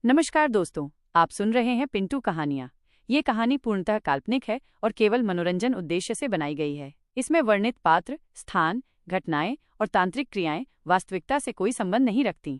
नमस्कार दोस्तों, आप सुन रहे हैं पिंटू कहानियाँ। ये कहानी पूर्णतः काल्पनिक है और केवल मनोरंजन उद्देश्य से बनाई गई है। इसमें वर्णित पात्र, स्थान, घटनाएं और तांत्रिक क्रियाएं वास्तविकता से कोई संबंध नहीं रखती।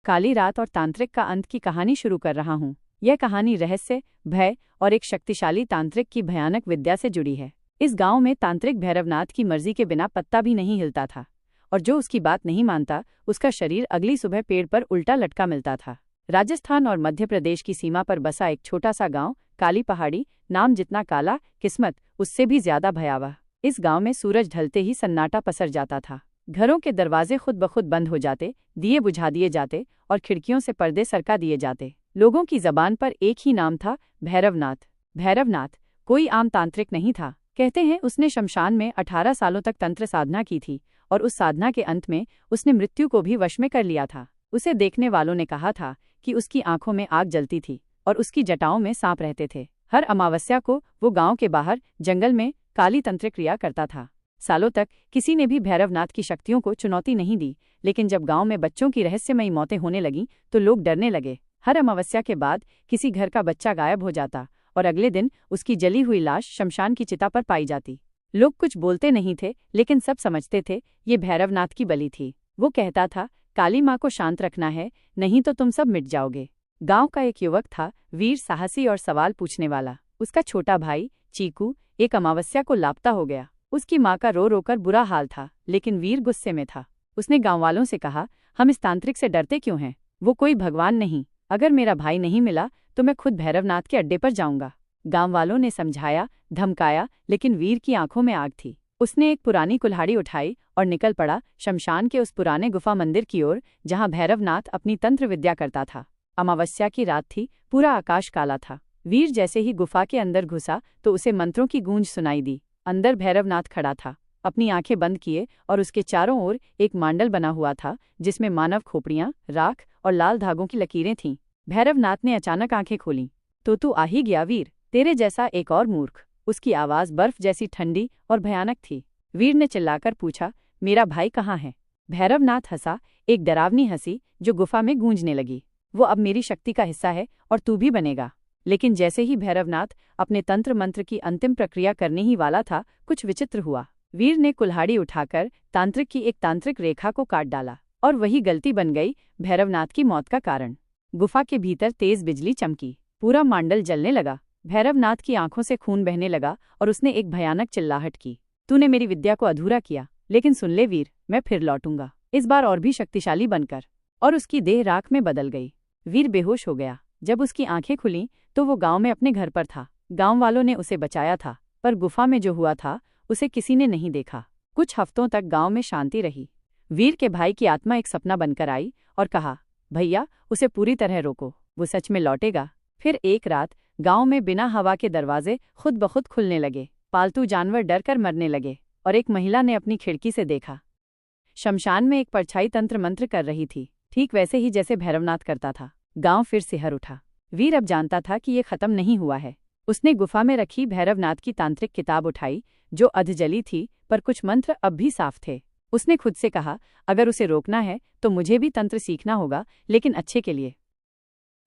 काली रात और तांत्रिक का अंत की कहानी शुरू कर रहा हूँ। यह कहानी रहस्य, भय और एक शक्तिशाली तांत्रिक की भयानक विद्या से जुड़ी है। इस गांव में तांत्रिक भैरवनाथ की मर्जी के बिना पत्ता भी नहीं हिलता था, और जो उसकी बात नहीं मानता उसका शरीर अगली सुबह पेड़ पर उल्टा लटका मिलता था। राजस्थान और मध्य प्रदेश की सीमा पर बसा एक छोटा सा गांव, काली पहाड़ी, नाम जितना काला, किस्मत उससे भी ज्यादा भयावह। इस गांव में सूरज ढलते ही सन्नाटा पसर जाता था। घरों के दरवाजे खुद ब खुद बंद हो जाते, दिए बुझा दिए जाते और खिड़कियों से पर्दे सरका दिए जाते। लोगों की जबान पर एक ही नाम था, भैरवनाथ। भैरवनाथ कोई आम तांत्रिक नहीं था। कहते हैं उसने शमशान में 18 सालों तक तंत्र साधना की थी, और उस साधना के अंत में उसने मृत्यु को भी वश में कर लिया था। उसे देखने वालों ने कहा था कि उसकी आंखों में आग जलती थी और उसकी जटाओं में सांप रहते थे। हर अमावस्या को वो गांव के बाहर जंगल में काली तंत्र क्रिया करता था। सालों तक किसी ने भी भैरवनाथ की शक्तियों को चुनौती नहीं दी, लेकिन जब गांव में बच्चों की रहस्यमयी मौतें होने लगीं तो लोग डरने लगे। हर अमावस्या के बाद किसी घर का बच्चा गायब हो जाता और अगले दिन उसकी जली हुई लाश शमशान की चिता पर पाई जाती। लोग कुछ बोलते नहीं थे, लेकिन सब समझते थे ये भैरवनाथ की बलि थी। वो कहता था, काली माँ को शांत रखना है, नहीं तो तुम सब मिट जाओगे। गांव का एक युवक था, वीर, साहसी और सवाल पूछने वाला। उसका छोटा भाई चीकू एक अमावस्या को लापता हो गया। उसकी माँ का रो रोकर बुरा हाल था, लेकिन वीर गुस्से में था। उसने गांव वालों से कहा, हम इस तांत्रिक से डरते क्यों हैं? वो कोई भगवान नहीं। अगर मेरा भाई नहीं मिला तो मैं खुद भैरवनाथ के अड्डे पर जाऊंगा। गांव वालों ने समझाया, धमकाया, लेकिन वीर की आंखों में आग थी। उसने एक पुरानी कुल्हाड़ी उठाई और निकल पड़ा शमशान के उस पुराने गुफा मंदिर की ओर जहां भैरवनाथ अपनी तंत्र विद्या करता था। अमावस्या की रात थी, पूरा आकाश काला था। वीर जैसे ही गुफा के अंदर घुसा तो उसे मंत्रों की गूंज सुनाई दी। अंदर भैरवनाथ खड़ा था, अपनी आंखें बंद किए, और उसके चारों ओर एक मांडल बना हुआ था जिसमें मानव खोपड़ियां, राख और लाल धागों की लकीरें थीं। भैरवनाथ ने अचानक आंखें खोलीं। तो तू आ ही गया वीर, तेरे जैसा एक और मूर्ख। उसकी आवाज बर्फ जैसी ठंडी और भयानक थी। वीर ने चिल्लाकर पूछा, मेरा भाई कहाँ है? भैरवनाथ हंसा, एक डरावनी हंसी जो गुफा में गूंजने लगी। वो अब मेरी शक्ति का हिस्सा है और तू भी बनेगा। लेकिन जैसे ही भैरवनाथ अपने तंत्र मंत्र की अंतिम प्रक्रिया करने ही वाला था, कुछ विचित्र हुआ। वीर ने कुल्हाड़ी उठाकर तांत्रिक की एक तांत्रिक रेखा को काट डाला, और वही गलती बन गई भैरवनाथ की मौत का कारण। गुफा के भीतर तेज बिजली चमकी, पूरा मांडल जलने लगा। भैरवनाथ की आंखों से खून बहने लगा और उसने एक भयानक चिल्लाहट की, तूने मेरी विद्या को अधूरा किया, लेकिन सुन ले वीर, मैं फिर लौटूंगा, इस बार और भी शक्तिशाली बनकर। और उसकी देह राख में बदल गई। वीर बेहोश हो गया। जब उसकी आंखें खुलीं तो वो गांव में अपने घर पर था। गांव वालों ने उसे बचाया था, पर गुफा में जो हुआ था उसे किसी ने नहीं देखा। कुछ हफ्तों तक गांव में शांति रही। वीर के भाई की आत्मा एक सपना बनकर आई और कहा, भैया उसे पूरी तरह रोको, वो सच में लौटेगा। फिर एक रात गांव में बिना हवा के दरवाजे खुद ब खुद खुलने लगे। पालतू जानवर डर कर मरने लगे, और एक महिला ने अपनी खिड़की से देखा। शमशान में एक परछाई तंत्र मंत्र कर रही थी, ठीक वैसे ही जैसे भैरवनाथ करता था। गांव फिर सिहर उठा। वीर अब जानता था कि ये खत्म नहीं हुआ है। उसने गुफा में रखी भैरवनाथ की तांत्रिक किताब उठाई, जो अधजली थी, पर कुछ मंत्र अब भी साफ थे। उसने खुद से कहा, अगर उसे रोकना है तो मुझे भी तंत्र सीखना होगा, लेकिन अच्छे के लिए।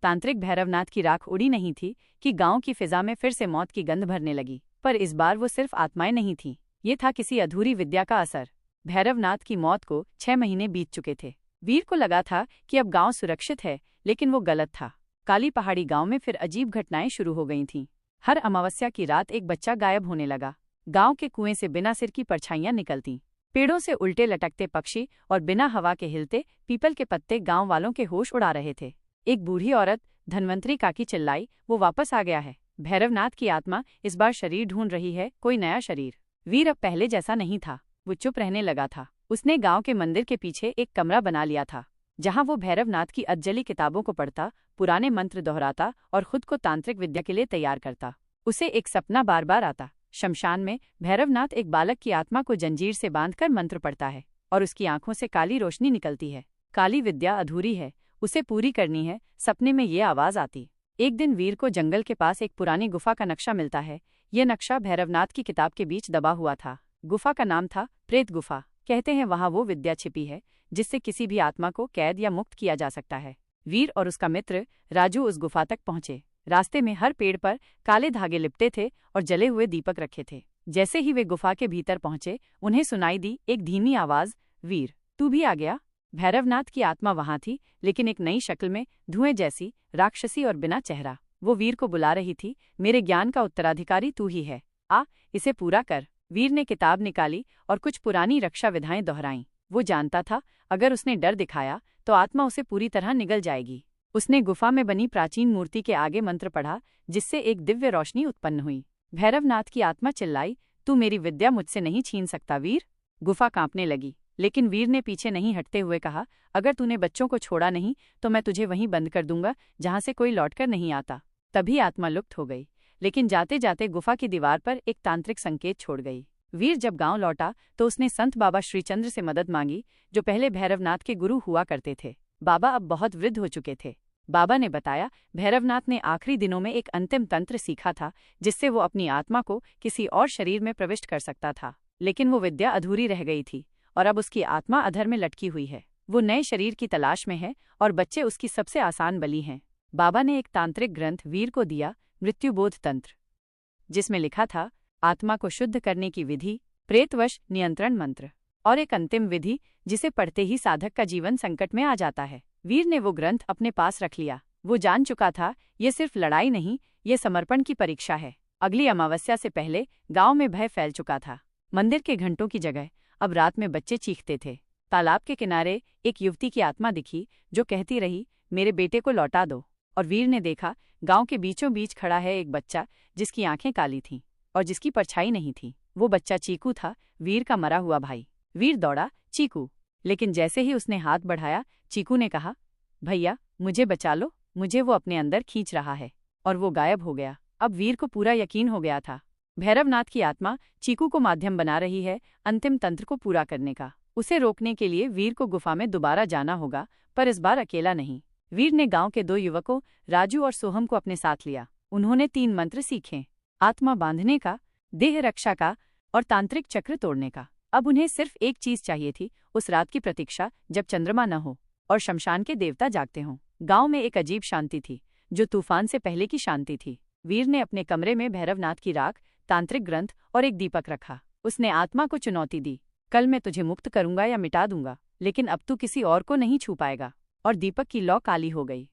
तांत्रिक भैरवनाथ की राख उड़ी नहीं थी कि गांव की फिजा में फिर से मौत की गंध भरने लगी। पर इस बार वो सिर्फ आत्माएं नहीं थीं, ये था किसी अधूरी विद्या का असर। भैरवनाथ की मौत को 6 महीने बीत चुके थे। वीर को लगा था कि अब गांव सुरक्षित है, लेकिन वो गलत था। काली पहाड़ी गांव में फिर अजीब घटनाएं शुरू हो गई थीं। हर अमावस्या की रात एक बच्चा गायब होने लगा। गांव के कुएं से बिना सिर की परछाइयां निकलतीं। पेड़ों से उल्टे लटकते पक्षी और बिना हवा के हिलते पीपल के पत्ते गांव वालों के होश उड़ा रहे थे। एक बूढ़ी औरत धनवंतरी काकी चिल्लाई, वो वापस आ गया है। भैरवनाथ की आत्मा इस बार शरीर ढूंढ रही है, कोई नया शरीर। वीर अब पहले जैसा नहीं था। वो चुप रहने लगा था। उसने गांव के मंदिर के पीछे एक कमरा बना लिया था, जहां वो भैरवनाथ की अधजली किताबों को पढ़ता, पुराने मंत्र दोहराता और खुद को तांत्रिक विद्या के लिए तैयार करता। उसे एक सपना बार बार आता। शमशान में भैरवनाथ एक बालक की आत्मा को जंजीर से बांधकर मंत्र पढ़ता है, और उसकी आंखों से काली रोशनी निकलती है। काली विद्या अधूरी है, उसे पूरी करनी है। सपने में ये आवाज आती। एक दिन वीर को जंगल के पास एक पुरानी गुफा का नक्शा मिलता है। यह नक्शा भैरवनाथ की किताब के बीच दबा हुआ था। गुफा का नाम था प्रेत गुफा। कहते हैं वहां वो विद्या छिपी है जिससे किसी भी आत्मा को कैद या मुक्त किया जा सकता है। वीर और उसका मित्र राजू उस गुफा तक पहुंचे। रास्ते में हर पेड़ पर काले धागे लिपटे थे और जले हुए दीपक रखे थे। जैसे ही वे गुफा के भीतर पहुंचे, उन्हें सुनाई दी एक धीमी आवाज, वीर, तू भी आ गया। भैरवनाथ की आत्मा वहां थी, लेकिन एक नई शक्ल में, धुएं जैसी, राक्षसी और बिना चेहरा। वो वीर को बुला रही थी, मेरे ज्ञान का उत्तराधिकारी तू ही है, आ इसे पूरा कर। वीर ने किताब निकाली और कुछ पुरानी रक्षा विधाएं दोहराईं। वो जानता था, अगर उसने डर दिखाया तो आत्मा उसे पूरी तरह निगल जाएगी। उसने गुफा में बनी प्राचीन मूर्ति के आगे मंत्र पढ़ा, जिससे एक दिव्य रोशनी उत्पन्न हुई। भैरवनाथ की आत्मा चिल्लाई, तू मेरी विद्या मुझसे नहीं छीन सकता वीर। गुफा कांपने लगी, लेकिन वीर ने पीछे नहीं हटते हुए कहा, अगर तूने बच्चों को छोड़ा नहीं तो मैं तुझे वहीं बंद कर दूंगा जहां से कोई लौटकर नहीं आता। तभी आत्मा लुप्त हो गई, लेकिन जाते जाते गुफा की दीवार पर एक तांत्रिक संकेत छोड़ गई। वीर जब गांव लौटा तो उसने संत बाबा श्रीचंद्र से मदद मांगी, जो पहले भैरवनाथ के गुरु हुआ करते थे। बाबा अब बहुत वृद्ध हो चुके थे। बाबा ने बताया, भैरवनाथ ने आखिरी दिनों में एक अंतिम तंत्र सीखा था, जिससे वो अपनी आत्मा को किसी और शरीर में प्रविष्ट कर सकता था, लेकिन वो विद्या अधूरी रह गई थी और अब उसकी आत्मा अधर में लटकी हुई है। वो नए शरीर की तलाश में है और बच्चे उसकी सबसे आसान बलि हैं। बाबा ने एक तांत्रिक ग्रंथ वीर को दिया, मृत्युबोध तंत्र, जिसमें लिखा था आत्मा को शुद्ध करने की विधि, प्रेतवश नियंत्रण मंत्र और एक अंतिम विधि जिसे पढ़ते ही साधक का जीवन संकट में आ जाता है। वीर ने वो ग्रंथ अपने पास रख लिया। वो जान चुका था, ये सिर्फ लड़ाई नहीं, ये समर्पण की परीक्षा है। अगली अमावस्या से पहले गांव में भय फैल चुका था। मंदिर के घंटों की जगह अब रात में बच्चे चीखते थे। तालाब के किनारे एक युवती की आत्मा दिखी, जो कहती रही, मेरे बेटे को लौटा दो। और वीर ने देखा, गांव के बीचों बीच खड़ा है एक बच्चा, जिसकी आंखें काली थीं और जिसकी परछाई नहीं थी। वो बच्चा चीकू था, वीर का मरा हुआ भाई। वीर दौड़ा, चीकू। लेकिन जैसे ही उसने हाथ बढ़ाया, चीकू ने कहा, भैया मुझे बचा लो, मुझे वो अपने अंदर खींच रहा है। और वो गायब हो गया। अब वीर को पूरा यकीन हो गया था, भैरवनाथ की आत्मा चीकू को माध्यम बना रही है अंतिम तंत्र को पूरा करने का। उसे रोकने के लिए वीर को गुफा में दोबारा जाना होगा, पर इस बार अकेला नहीं। वीर ने गांव के 2 युवकों राजू और सोहम को अपने साथ लिया। उन्होंने 3 मंत्र सीखे, आत्मा बांधने का, देह रक्षा का और तांत्रिक चक्र तोड़ने का। अब उन्हें सिर्फ एक चीज चाहिए थी, उस रात की प्रतीक्षा जब चंद्रमा न हो और शमशान के देवता जागते हों। गांव में एक अजीब शांति थी, जो तूफान से पहले की शांति थी। वीर ने अपने कमरे में भैरवनाथ की राख, तांत्रिक ग्रंथ और एक दीपक रखा। उसने आत्मा को चुनौती दी, कल मैं तुझे मुक्त करूंगा या मिटा दूंगा, लेकिन अब तू किसी और को नहीं छू पाएगा। और दीपक की लौ काली हो गई।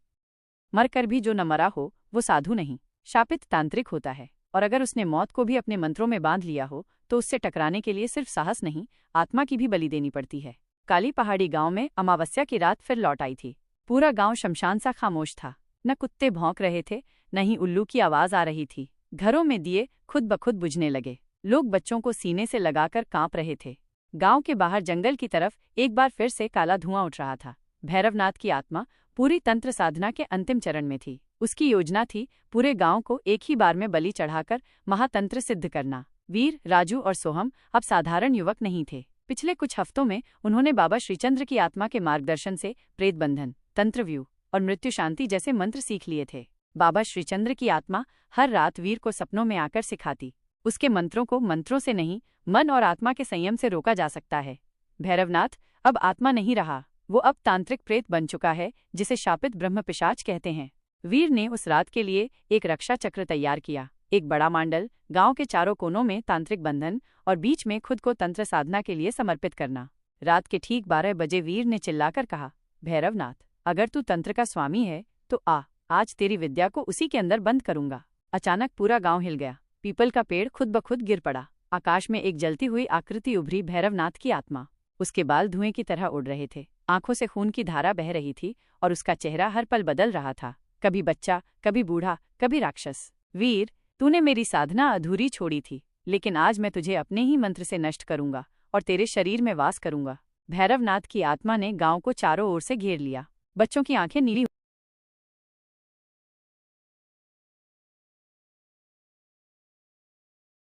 मरकर भी जो न मरा हो वो साधु नहीं, शापित तांत्रिक होता है। और अगर उसने मौत को भी अपने मंत्रों में बांध लिया हो तो उससे टकराने के लिए सिर्फ साहस नहीं, आत्मा की भी बलि देनी पड़ती है। काली पहाड़ी गांव में अमावस्या की रात फिर लौट आई थी। पूरा गांव शमशान सा खामोश था। न कुत्ते भौंक रहे थे, न ही उल्लू की आवाज आ रही थी। घरों में दिए खुद ब खुद बुझने लगे। लोग बच्चों को सीने से लगाकर कांप रहे थे। गांव के बाहर जंगल की तरफ एक बार फिर से काला धुआं उठ रहा था। भैरवनाथ की आत्मा पूरी तंत्र साधना के अंतिम चरण में थी। उसकी योजना थी पूरे गांव को एक ही बार में बलि चढ़ाकर महातंत्र सिद्ध करना। वीर, राजू और सोहम अब साधारण युवक नहीं थे। पिछले कुछ हफ्तों में उन्होंने बाबा श्रीचंद्र की आत्मा के मार्गदर्शन से प्रेत बंधन, तंत्रव्यूह और मृत्यु शांति जैसे मंत्र सीख लिए थे। बाबा श्रीचंद्र की आत्मा हर रात वीर को सपनों में आकर सिखाती। उसके मंत्रों को मंत्रों से नहीं, मन और आत्मा के संयम से रोका जा सकता है। भैरवनाथ अब आत्मा नहीं रहा, वो अब तांत्रिक प्रेत बन चुका है, जिसे शापित ब्रह्म पिशाच कहते हैं। वीर ने उस रात के लिए एक रक्षा चक्र तैयार किया, एक बड़ा मांडल, गांव के चारों कोनों में तांत्रिक बंधन और बीच में खुद को तंत्र साधना के लिए समर्पित करना। रात के ठीक 12 बजे वीर ने चिल्लाकर कहा, भैरवनाथ, अगर तू तंत्र का स्वामी है तो आज तेरी विद्या को उसी के अंदर बंद करूंगा। अचानक पूरा गांव हिल गया। पीपल का पेड़ खुद ब खुद गिर पड़ा। आकाश में एक जलती हुई आकृति उभरी, भैरवनाथ की आत्मा। उसके बाल धुएं की तरह उड़ रहे थे, आंखों से खून की धारा बह रही थी और उसका चेहरा हर पल बदल रहा था, कभी बच्चा, कभी बूढ़ा, कभी राक्षस। वीर, तूने मेरी साधना अधूरी छोड़ी थी, लेकिन आज मैं तुझे अपने ही मंत्र से नष्ट करूंगा और तेरे शरीर में वास करूंगा। भैरवनाथ की आत्मा ने गांव को चारों ओर से घेर लिया। बच्चों की आंखें नीली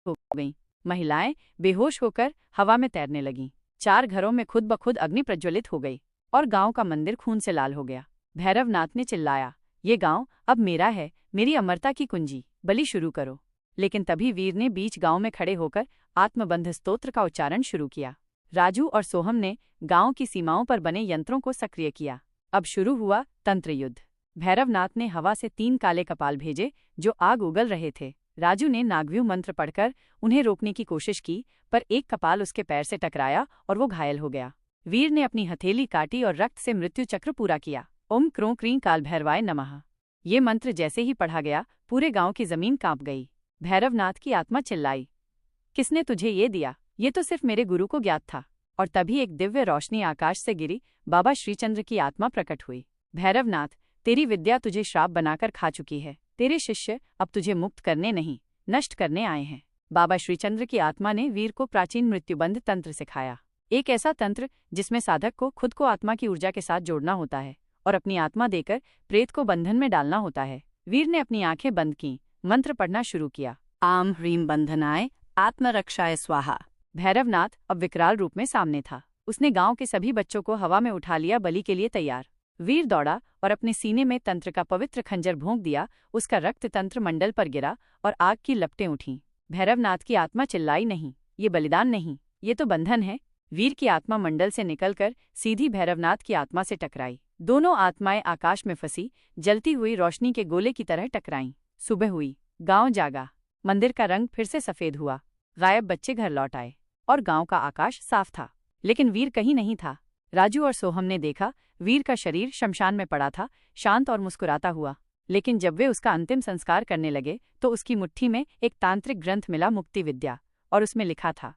हो गईं। महिलाएं बेहोश होकर हवा में तैरने लगीं। 4 घरों में खुद ब खुद अग्नि प्रज्वलित हो गई और गांव का मंदिर खून से लाल हो गया। भैरवनाथ ने चिल्लाया, ये गांव अब मेरा है, मेरी अमरता की कुंजी, बलि शुरू करो। लेकिन तभी वीर ने बीच गांव में खड़े होकर आत्मबंध स्तोत्र का उच्चारण शुरू किया। राजू और सोहम ने गांव की सीमाओं पर बने यंत्रों को सक्रिय किया। अब शुरू हुआ तंत्र युद्ध। भैरवनाथ ने हवा से 3 काले कपाल भेजे जो आग उगल रहे थे। राजू ने नागव्यूह मंत्र पढ़कर उन्हें रोकने की कोशिश की, पर एक कपाल उसके पैर से टकराया और वो घायल हो गया। वीर ने अपनी हथेली काटी और रक्त से मृत्यु चक्र पूरा किया। ओम क्रों क्रीं काल भैरवाय नमः। ये मंत्र जैसे ही पढ़ा गया, पूरे गांव की जमीन कांप गई। भैरवनाथ की आत्मा चिल्लाई, किसने तुझे ये दिया? ये तो सिर्फ मेरे गुरु को ज्ञात था। और तभी एक दिव्य रोशनी आकाश से गिरी। बाबा श्रीचंद्र की आत्मा प्रकट हुई। भैरवनाथ, तेरी विद्या तुझे श्राप बनाकर खा चुकी है। तेरे शिष्य अब तुझे मुक्त करने नहीं, नष्ट करने आए हैं। बाबा श्रीचंद्र की आत्मा ने वीर को प्राचीन मृत्युबंध तंत्र सिखाया। एक ऐसा तंत्र जिसमें साधक को खुद को आत्मा की ऊर्जा के साथ जोड़ना होता है और अपनी आत्मा देकर प्रेत को बंधन में डालना होता है। वीर ने अपनी आंखें बंद की, मंत्र पढ़ना शुरू किया। आम ह्रीम बंधनाय आत्मरक्षाय स्वाहा। भैरवनाथ अब विकराल रूप में सामने था। उसने गांव के सभी बच्चों को हवा में उठा लिया, बलि के लिए तैयार। वीर दौड़ा और अपने सीने में तंत्र का पवित्र खंजर भोंक दिया। उसका रक्त तंत्र मंडल पर गिरा और आग की लपटें उठीं। भैरवनाथ की आत्मा चिल्लाई, नहीं, ये बलिदान नहीं, ये तो बंधन है। वीर की आत्मा मंडल से निकलकर सीधी भैरवनाथ की आत्मा से टकराई। दोनों आत्माएं आकाश में फंसी जलती हुई रोशनी के गोले की तरह टकराईं। सुबह हुई, गांव जागा, मंदिर का रंग फिर से सफेद हुआ। गायब बच्चे घर लौट आए और गांव का आकाश साफ था, लेकिन वीर कहीं नहीं था। राजू और सोहम ने देखा, वीर का शरीर शमशान में पड़ा था, शांत और मुस्कुराता हुआ। लेकिन जब वे उसका अंतिम संस्कार करने लगे तो उसकी मुट्ठी में एक तांत्रिक ग्रंथ मिला, मुक्ति विद्या, और उसमें लिखा था।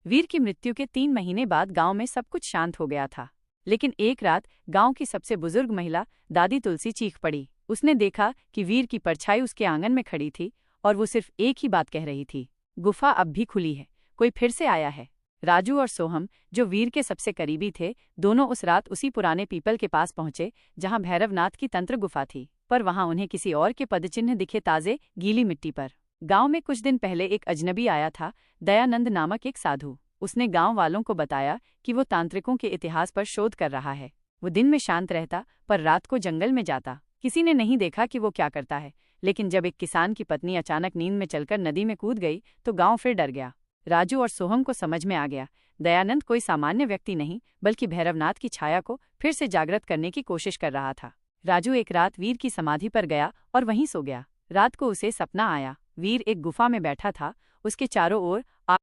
वीर की मृत्यु के 3 महीने बाद गांव में सब कुछ शांत हो गया था। लेकिन एक रात गांव की सबसे बुजुर्ग महिला दादी तुलसी चीख पड़ी। उसने देखा कि वीर की परछाई उसके आंगन में खड़ी थी और वो सिर्फ एक ही बात कह रही थी, गुफा अब भी खुली है, कोई फिर से आया है। राजू और सोहम, जो वीर के सबसे करीबी थे, दोनों उस रात उसी पुराने पीपल के पास पहुंचे जहां भैरवनाथ की तंत्र गुफा थी, पर वहां उन्हें किसी और के पदचिन्ह दिखे, ताजे गीली मिट्टी पर। गांव में कुछ दिन पहले एक अजनबी आया था, दयानंद नामक एक साधु। उसने गांव वालों को बताया कि वो तांत्रिकों के इतिहास पर शोध कर रहा है। वो दिन में शांत रहता, पर रात को जंगल में जाता। किसी ने नहीं देखा कि वो क्या करता है, लेकिन जब एक किसान की पत्नी अचानक नींद में चलकर नदी में कूद गई तो गांव फिर डर गया। राजू और सोहम को समझ में आ गया, दयानंद कोई सामान्य व्यक्ति नहीं, बल्कि भैरवनाथ की छाया को फिर से जागृत करने की कोशिश कर रहा था। राजू एक रात वीर की समाधि पर गया और वहीं सो गया। रात को उसे सपना आया, वीर एक गुफा में बैठा था, उसके चारों ओर आग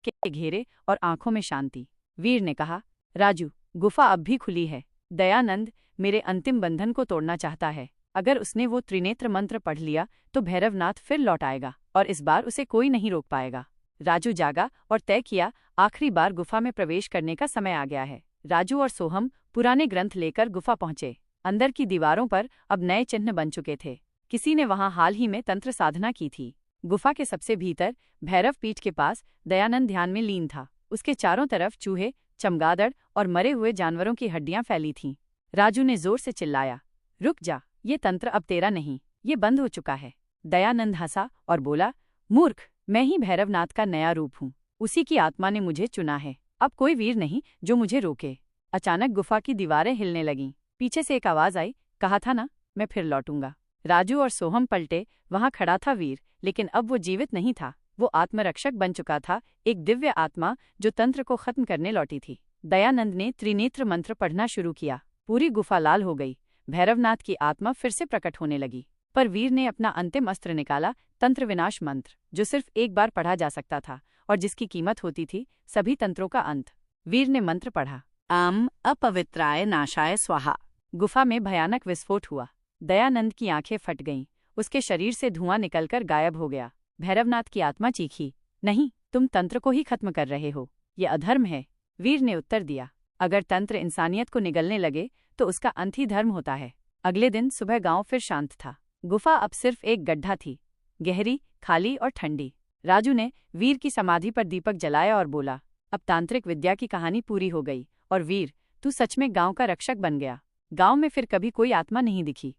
के घेरे और आंखों में शांति। वीर ने कहा, राजू, गुफा अब भी खुली है। दयानंद मेरे अंतिम बंधन को तोड़ना चाहता है। अगर उसने वो त्रिनेत्र मंत्र पढ़ लिया तो भैरवनाथ फिर लौट आएगा और इस बार उसे कोई नहीं रोक पाएगा। राजू जागा और तय किया, आखिरी बार गुफा में प्रवेश करने का समय आ गया है। राजू और सोहम पुराने ग्रंथ लेकर गुफा पहुंचे। अंदर की दीवारों पर अब नए चिन्ह बन चुके थे। किसी ने वहां हाल ही में तंत्र साधना की थी। गुफा के सबसे भीतर भैरव पीठ के पास दयानंद ध्यान में लीन था। उसके चारों तरफ चूहे, चमगादड़ और मरे हुए जानवरों की हड्डियां फैली थीं। राजू ने जोर से चिल्लाया, रुक जा, ये तंत्र अब तेरा नहीं, ये बंद हो चुका है। दयानंद हंसा और बोला, मूर्ख, मैं ही भैरवनाथ का नया रूप हूँ। उसी की आत्मा ने मुझे चुना है। अब कोई वीर नहीं जो मुझे रोके। अचानक गुफा की दीवारें हिलने लगीं। पीछे से एक आवाज आई, कहा था ना, मैं फिर लौटूंगा। राजू और सोहम पलटे। वहां खड़ा था वीर, लेकिन अब वो जीवित नहीं था। वो आत्मरक्षक बन चुका था, एक दिव्य आत्मा जो तंत्र को खत्म करने लौटी थी। दयानंद ने त्रिनेत्र मंत्र पढ़ना शुरू किया। पूरी गुफा लाल हो गई। भैरवनाथ की आत्मा फिर से प्रकट होने लगी, पर वीर ने अपना अंतिम अस्त्र निकाला, तंत्र विनाश मंत्र, जो सिर्फ एक बार पढ़ा जा सकता था और जिसकी कीमत होती थी सभी तंत्रों का अंत। वीर ने मंत्र पढ़ा, आम अपवित्राय नाशाय स्वाहा। गुफा में भयानक विस्फोट हुआ। दयानंद की आंखें फट गईं। उसके शरीर से धुआं निकलकर गायब हो गया। भैरवनाथ की आत्मा चीखी, नहीं, तुम तंत्र को ही खत्म कर रहे हो, ये अधर्म है। वीर ने उत्तर दिया, अगर तंत्र इंसानियत को निगलने लगे तो उसका अंत ही धर्म होता है। अगले दिन सुबह गांव फिर शांत था। गुफा अब सिर्फ एक गड्ढा थी, गहरी, खाली और ठंडी। राजू ने वीर की समाधि पर दीपक जलाया और बोला, अब तांत्रिक विद्या की कहानी पूरी हो गई और वीर, तू सच में गांव का रक्षक बन गया। गांव में फिर कभी कोई आत्मा नहीं दिखी।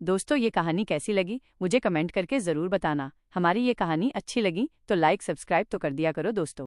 दोस्तों, ये कहानी कैसी लगी मुझे कमेंट करके ज़रूर बताना। हमारी ये कहानी अच्छी लगी तो लाइक सब्सक्राइब तो कर दिया करो दोस्तों।